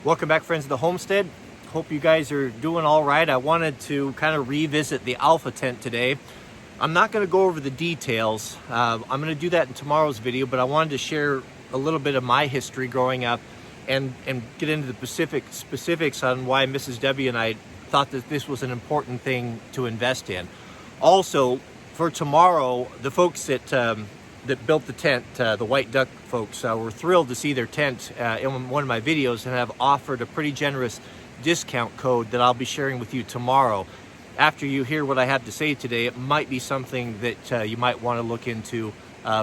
Welcome back, friends of the homestead. Hope you guys are doing all right. I wanted to kind of revisit the Alpha tent today. I'm not going to go over the details. I'm going to do that in tomorrow's video, but I wanted to share a little bit of my history growing up and get into the specifics on why Mrs. W and I thought that this was an important thing to invest in. Also, for tomorrow, the folks that built the tent, the White Duck folks, were thrilled to see their tent in one of my videos and have offered a pretty generous discount code that I'll be sharing with you tomorrow. After you hear what I have to say today, it might be something that you might want to look into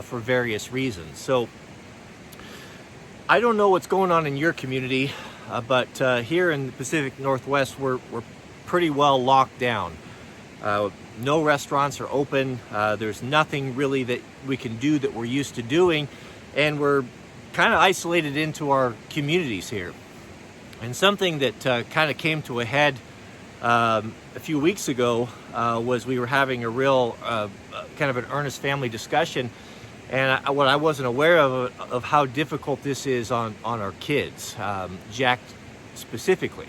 for various reasons. So I don't know what's going on in your community, but here in the Pacific Northwest, we're pretty well locked down. No restaurants are open. There's nothing really that we can do that we're used to doing, and we're kind of isolated into our communities here. And something that kind of came to a head a few weeks ago was we were having a real kind of an earnest family discussion, and what I wasn't aware of how difficult this is on our kids, Jack specifically.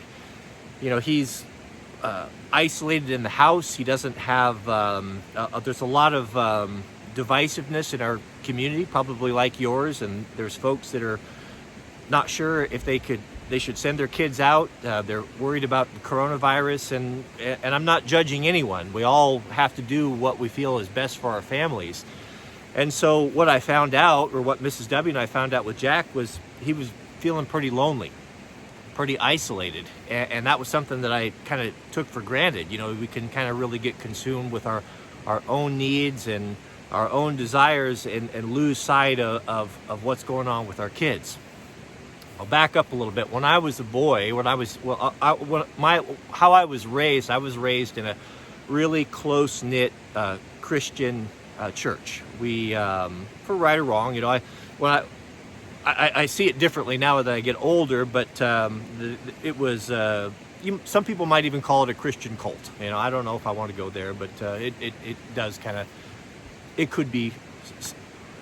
You know, he's isolated in the house. He doesn't have, there's a lot of divisiveness in our community, probably like yours, and there's folks that are not sure if they should send their kids out. They're worried about the coronavirus, and I'm not judging anyone. We all have to do what we feel is best for our families. And so what I found out, or what Mrs. W and I found out with Jack, was he was feeling pretty lonely, pretty isolated, and that was something that I kind of took for granted. You know, we can kind of really get consumed with our own needs and our own desires and lose sight of what's going on with our kids. I'll back up a little bit. When I was a boy, how I was raised in a really close-knit Christian church. We, for right or wrong, you know, I see it differently now that I get older, but it was, some people might even call it a Christian cult. You know, I don't know if I want to go there, but it does kind of, it could be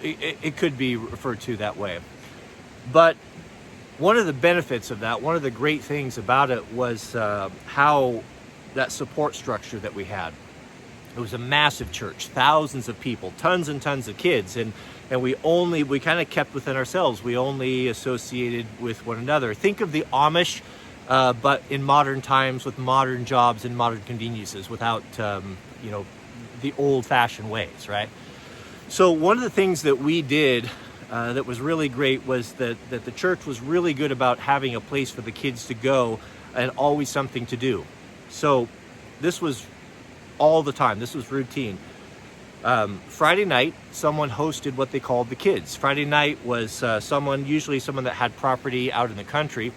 referred to that way. But one of the benefits of that, one of the great things about it was how that support structure that we had. It was a massive church, thousands of people, tons and tons of kids, and we kind of kept within ourselves. We only associated with one another. Think of the Amish, but in modern times with modern jobs and modern conveniences, without you know, the old-fashioned ways, right? So one of the things that we did that was really great was that the church was really good about having a place for the kids to go and always something to do. So this was all the time. This was routine. Friday night, someone hosted what they called the kids. Friday night was usually someone that had property out in the country,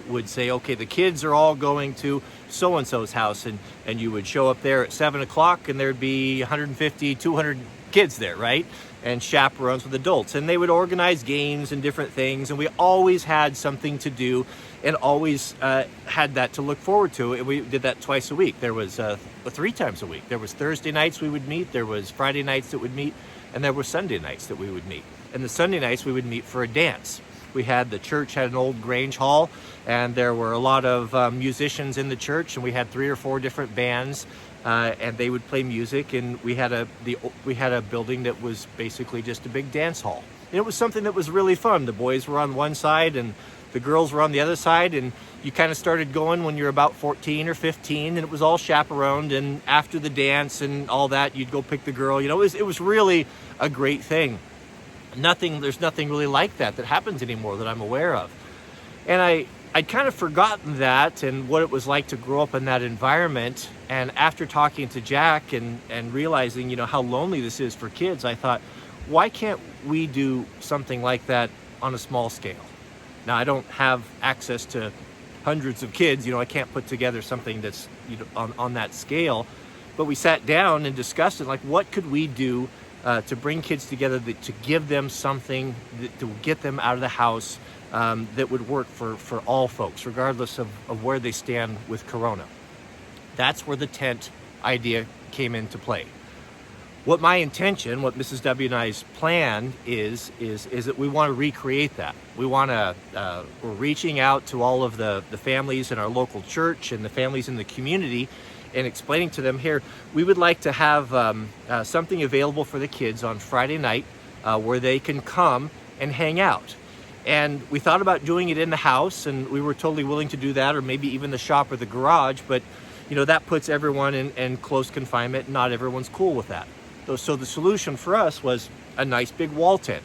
would say, okay, the kids are all going to so-and-so's house, and you would show up there at 7 o'clock and there'd be 150, 200 kids there, right? And chaperones with adults, and they would organize games and different things, and we always had something to do and always had that to look forward to. And we did that twice a week. There was 3 times a week. There was Thursday nights we would meet, there was Friday nights that would meet, and there were Sunday nights that we would meet. And the Sunday nights we would meet for a dance. The church had an old Grange Hall, and there were a lot of musicians in the church, and we had 3 or 4 different bands, and they would play music, and we had a building that was basically just a big dance hall. And it was something that was really fun. The boys were on one side and the girls were on the other side, and you kind of started going when you're about 14 or 15, and it was all chaperoned, and after the dance and all that, you'd go pick the girl. You know, it was really a great thing. There's nothing really like that happens anymore that I'm aware of. And I'd kind of forgotten that and what it was like to grow up in that environment. And after talking to Jack and realizing, you know, how lonely this is for kids, I thought, why can't we do something like that on a small scale? Now, I don't have access to hundreds of kids. You know, I can't put together something that's, you know, on that scale. But we sat down and discussed it, like, what could we do to bring kids together, to give them something, to get them out of the house, that would work for all folks, regardless of where they stand with Corona. That's where the tent idea came into play. What my intention, what Mrs. W and I's plan is that we want to recreate that. We want to, we're reaching out to all of the families in our local church and the families in the community and explaining to them, here, we would like to have something available for the kids on Friday night where they can come and hang out. And we thought about doing it in the house, and we were totally willing to do that, or maybe even the shop or the garage, but that puts everyone in close confinement, and not everyone's cool with that. So the solution for us was a nice big wall tent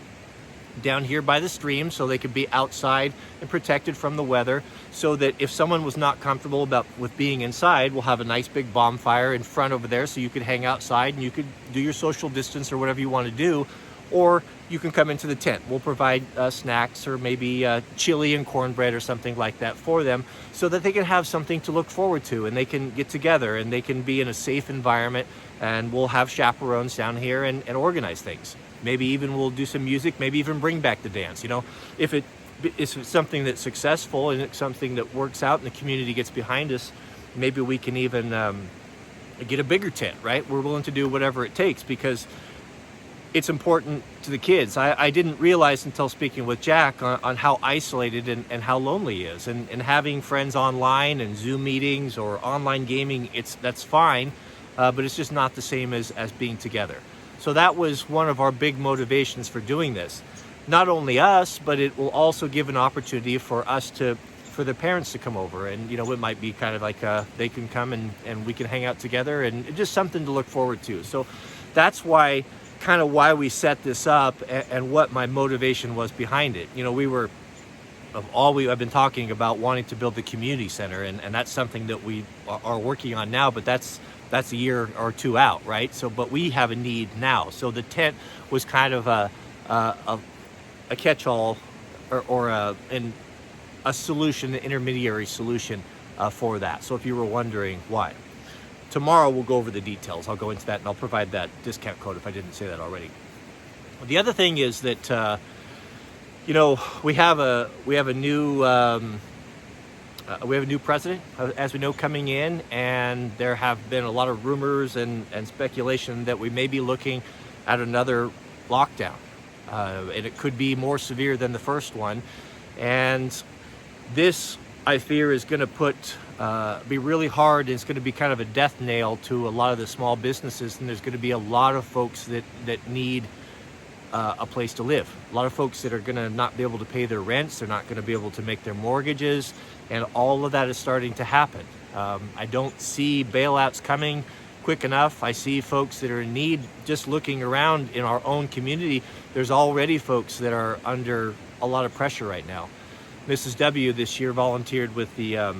down here by the stream, so they could be outside and protected from the weather, so that if someone was not comfortable with being inside, we'll have a nice big bonfire in front over there so you could hang outside and you could do your social distance or whatever you want to do, or you can come into the tent. We'll provide snacks or maybe chili and cornbread or something like that for them, so that they can have something to look forward to and they can get together and they can be in a safe environment, and we'll have chaperones down here and organize things. Maybe even we'll do some music, maybe even bring back the dance. If it's something that's successful and it's something that works out and the community gets behind us, maybe we can even get a bigger tent, right? We're willing to do whatever it takes, because it's important to the kids. I didn't realize until speaking with Jack on how isolated and how lonely he is. And having friends online and Zoom meetings or online gaming, that's fine, but it's just not the same as being together. So that was one of our big motivations for doing this. Not only us, but it will also give an opportunity for the parents to come over. And, it might be kind of like they can come and we can hang out together, and just something to look forward to. So that's why we set this up and what my motivation was behind it. I've been talking about wanting to build the community center, and that's something that we are working on now, but that's a year or two out, right? But we have a need now. So the tent was kind of a catch-all or a solution, an intermediary solution for that. So if you were wondering why. Tomorrow we'll go over the details. I'll go into that and I'll provide that discount code if I didn't say that already. The other thing is that we have a new president, as we know, coming in, and there have been a lot of rumors and speculation that we may be looking at another lockdown, and it could be more severe than the first one. And this, I fear, is going to be really hard, and it's going to be kind of a death nail to a lot of the small businesses, and there's going to be a lot of folks that need a place to live. A lot of folks that are going to not be able to pay their rents, they're not going to be able to make their mortgages, and all of that is starting to happen. I don't see bailouts coming quick enough. I see folks that are in need. Just looking around in our own community, there's already folks that are under a lot of pressure right now. Mrs. W this year volunteered with a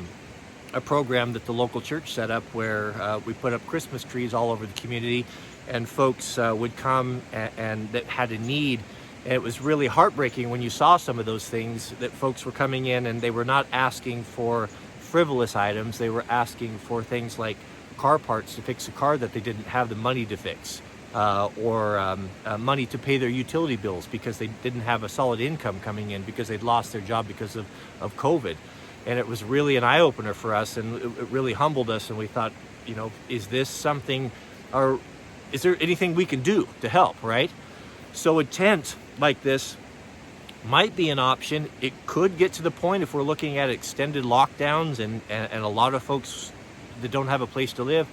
program that the local church set up, where we put up Christmas trees all over the community, and folks would come and that had a need. And it was really heartbreaking when you saw some of those things, that folks were coming in and they were not asking for frivolous items. They were asking for things like car parts to fix a car that they didn't have the money to fix, or money to pay their utility bills because they didn't have a solid income coming in because they'd lost their job because of COVID. And it was really an eye-opener for us, and it really humbled us. And we thought, is this something, or is there anything we can do to help, right? So a tent like this might be an option. It could get to the point, if we're looking at extended lockdowns and a lot of folks that don't have a place to live,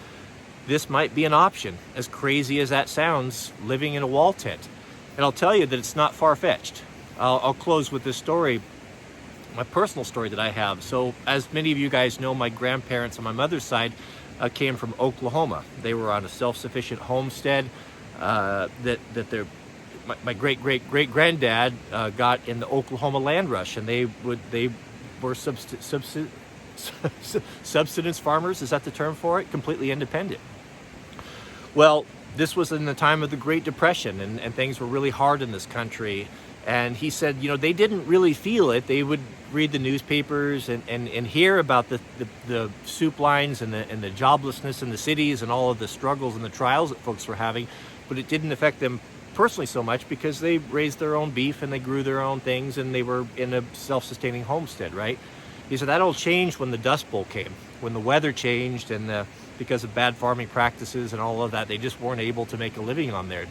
this might be an option. As crazy as that sounds, living in a wall tent. And I'll tell you that it's not far-fetched. I'll close with this story, my personal story that I have. So as many of you guys know, my grandparents on my mother's side came from Oklahoma. They were on a self-sufficient homestead my great-great-great-granddad got in the Oklahoma land rush, and they were subsistence farmers. Is that the term for it? Completely independent. Well, this was in the time of the Great Depression, and things were really hard in this country. And he said, they didn't really feel it. They would read the newspapers and hear about the soup lines and the joblessness in the cities and all of the struggles and the trials that folks were having, but it didn't affect them personally so much because they raised their own beef and they grew their own things and they were in a self-sustaining homestead, right? He said that all changed when the Dust Bowl came, when the weather changed, and because of bad farming practices and all of that, they just weren't able to make a living on there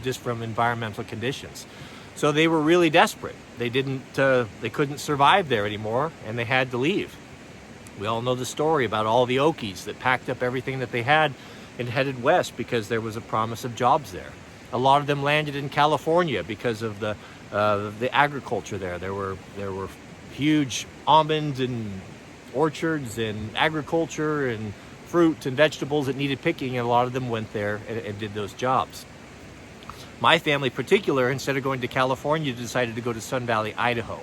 just from environmental conditions. So they were really desperate. They couldn't survive there anymore, and they had to leave. We all know the story about all the Okies that packed up everything that they had and headed west because there was a promise of jobs there. A lot of them landed in California because of the agriculture there. There were huge almonds and orchards and agriculture and fruit and vegetables that needed picking, and a lot of them went there and did those jobs. My family in particular, instead of going to California, decided to go to Sun Valley, Idaho.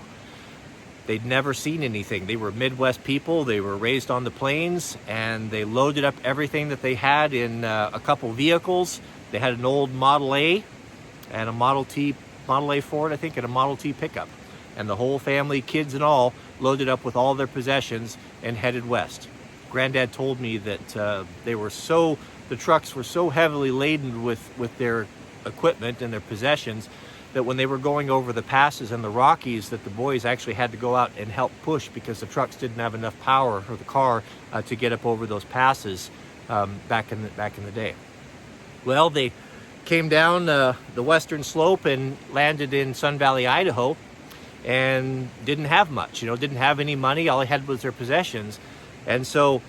They'd never seen anything. They were Midwest people. They were raised on the plains, and they loaded up everything that they had in a couple vehicles. They had an old Model A and a Model A Ford, I think, and a Model T pickup. And the whole family, kids and all, loaded up with all their possessions and headed west. Granddad told me that the trucks were so heavily laden with their equipment and their possessions that when they were going over the passes and the Rockies, that the boys actually had to go out and help push because the trucks didn't have enough power, or the car, to get up over those passes back in the day. Well, they came down the western slope and landed in Sun Valley, Idaho, and didn't have much. Didn't have any money. All they had was their possessions, and so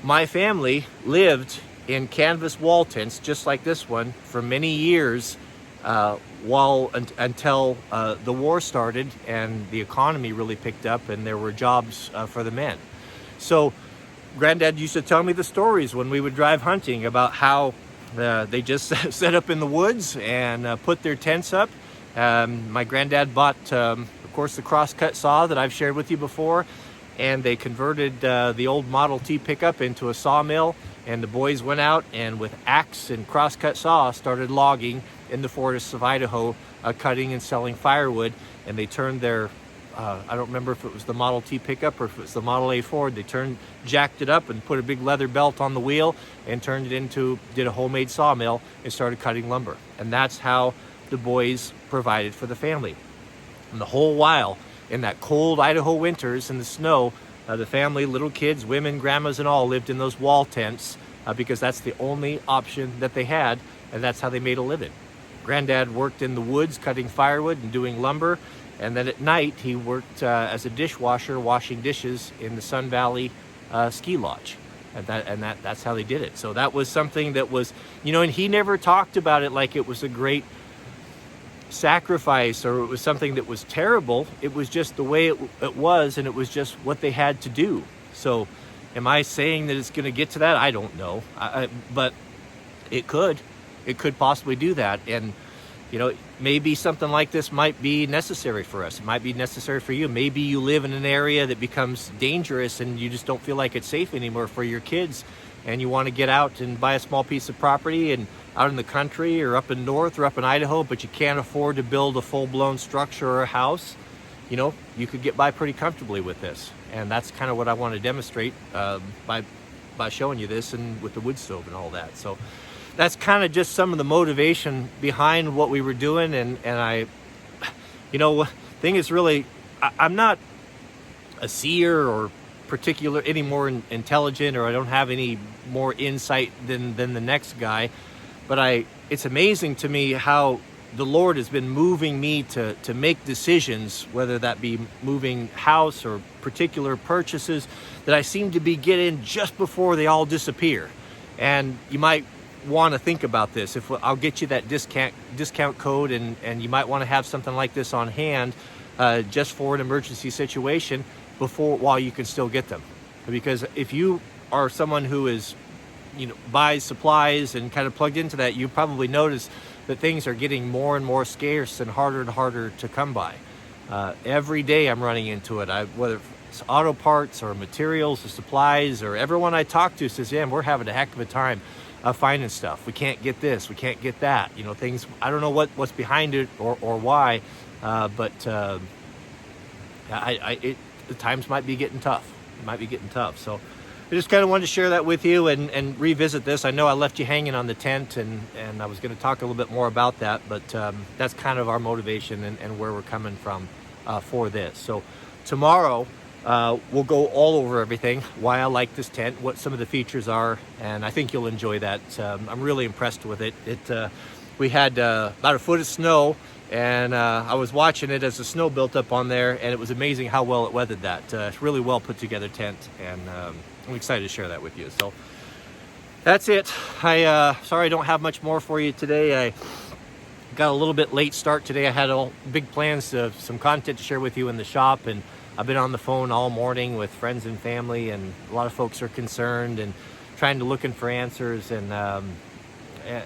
my family lived in canvas wall tents just like this one for many years. Until the war started and the economy really picked up and there were jobs for the men. So Granddad used to tell me the stories when we would drive hunting about how they just set up in the woods and put their tents up. My granddad bought, of course, the crosscut saw that I've shared with you before, and they converted the old Model T pickup into a sawmill, and the boys went out and with axe and crosscut saw started logging in the forests of Idaho, cutting and selling firewood. And they turned their, I don't remember if it was the Model T pickup or if it was the Model A Ford, jacked it up and put a big leather belt on the wheel and did a homemade sawmill and started cutting lumber. And that's how the boys provided for the family. And the whole while, in that cold Idaho winters in the snow, the family, little kids, women, grandmas, and all lived in those wall tents because that's the only option that they had, and that's how they made a living. Granddad worked in the woods cutting firewood and doing lumber, and then at night he worked as a dishwasher washing dishes in the Sun Valley ski lodge, and that's how they did it. So that was something that was, and he never talked about it like it was a great sacrifice or it was something that was terrible. It was just the way it was, and it was just what they had to do. So am I saying that it's going to get to that? I don't know, but it could possibly do that. And maybe something like this might be necessary for us. It might be necessary for you. Maybe you live in an area that becomes dangerous and you just don't feel like it's safe anymore for your kids, and you want to get out and buy a small piece of property and out in the country or up in north or up in Idaho, but you can't afford to build a full-blown structure or a house. You could get by pretty comfortably with this. And that's kind of what I want to demonstrate by showing you this and with the wood stove and all that. So that's kind of just some of the motivation behind what we were doing. And thing is really, I'm not a seer or any more intelligent, or I don't have any more insight than the next guy. But it's amazing to me how the Lord has been moving me to make decisions, whether that be moving house or particular purchases, that I seem to be getting just before they all disappear. And you might want to think about this. I'll get you that discount code, and you might want to have something like this on hand just for an emergency situation while you can still get them. Because if you are someone who is buys supplies and kind of plugged into that, you probably notice that things are getting more and more scarce and harder to come by. Every day I'm running into it, whether it's auto parts or materials or supplies, or everyone I talk to says, yeah, we're having a heck of a time finding stuff. We can't get this, we can't get that. Things, I don't know what's behind it or why, but the times might be getting tough. So I just kind of wanted to share that with you and revisit this. I know I left you hanging on the tent, and I was going to talk a little bit more about that, but that's kind of our motivation and where we're coming from for this. So tomorrow we'll go all over everything, why I like this tent, what some of the features are, and I think you'll enjoy that. I'm really impressed with it. We had about a foot of snow, and I was watching it as the snow built up on there, and it was amazing how well it weathered that. It's really well put together tent, and I'm excited to share that with you. So that's it. Sorry I don't have much more for you today. I got a little bit late start today. I had all big plans of some content to share with you in the shop, and I've been on the phone all morning with friends and family, and a lot of folks are concerned and looking for answers, and a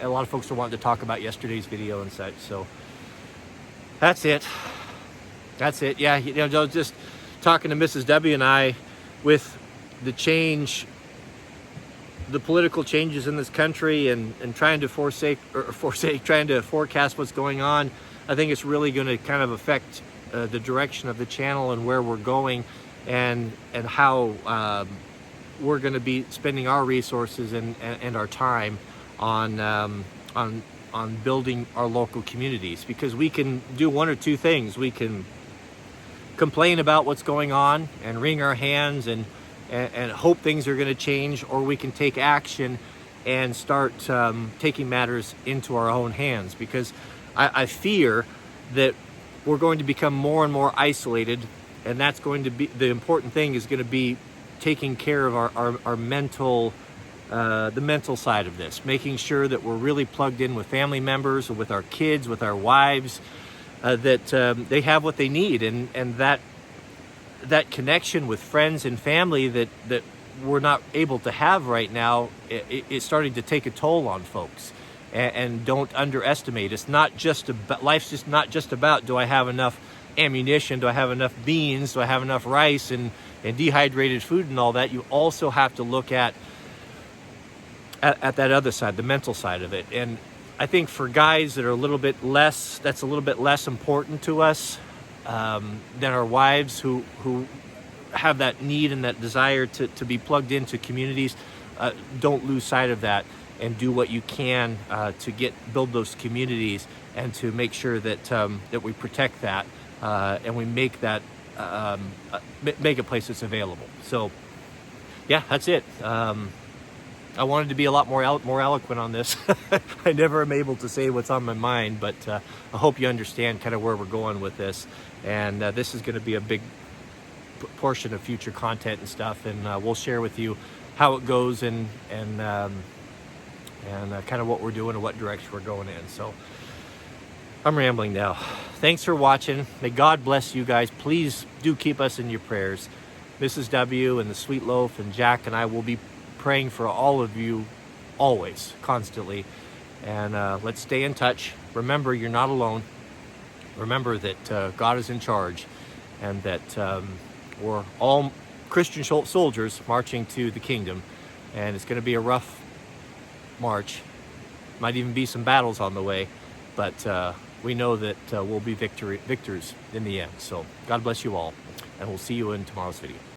lot of folks are wanting to talk about yesterday's video and such. So that's it. Yeah, just talking to Mrs. W and I with the change, the political changes in this country, and trying to trying to forecast what's going on. I think it's really going to kind of affect the direction of the channel and where we're going, and how we're going to be spending our resources and our time on building our local communities, because we can do one or two things. We can complain about what's going on and wring our hands and hope things are going to change, or we can take action and start taking matters into our own hands, because I fear that we're going to become more and more isolated, and that's going to be the important thing, is going to be taking care of our mental, the mental side of this, making sure that we're really plugged in with family members, with our kids, with our wives, that they have what they need, and that connection with friends and family that we're not able to have right now, it's starting to take a toll on folks. And don't underestimate. It's not just about, life's just not just about, do I have enough ammunition, do I have enough beans, do I have enough rice and dehydrated food and all that. You also have to look at that other side, the mental side of it. And I think for guys that are a little bit less, that's a little bit less important to us than our wives, who have that need and that desire to be plugged into communities. Don't lose sight of that, and do what you can to build those communities, and to make sure that that we protect that, and we make that make a place that's available. So yeah, that's it. I wanted to be a lot more eloquent on this. I never am able to say what's on my mind, but I hope you understand kind of where we're going with this, and this is going to be a big portion of future content and stuff, and we'll share with you how it goes, and kind of what we're doing and what direction we're going in. So I'm rambling now. Thanks for watching. May God bless you guys. Please do keep us in your prayers. Mrs. W and the Sweet Loaf and Jack and I will be praying for all of you always, constantly. And let's stay in touch. Remember, you're not alone. Remember that God is in charge, and that we're all Christian soldiers marching to the kingdom. And it's going to be a rough march. Might even be some battles on the way, but we know that we'll be victors in the end. So God bless you all, and we'll see you in tomorrow's video.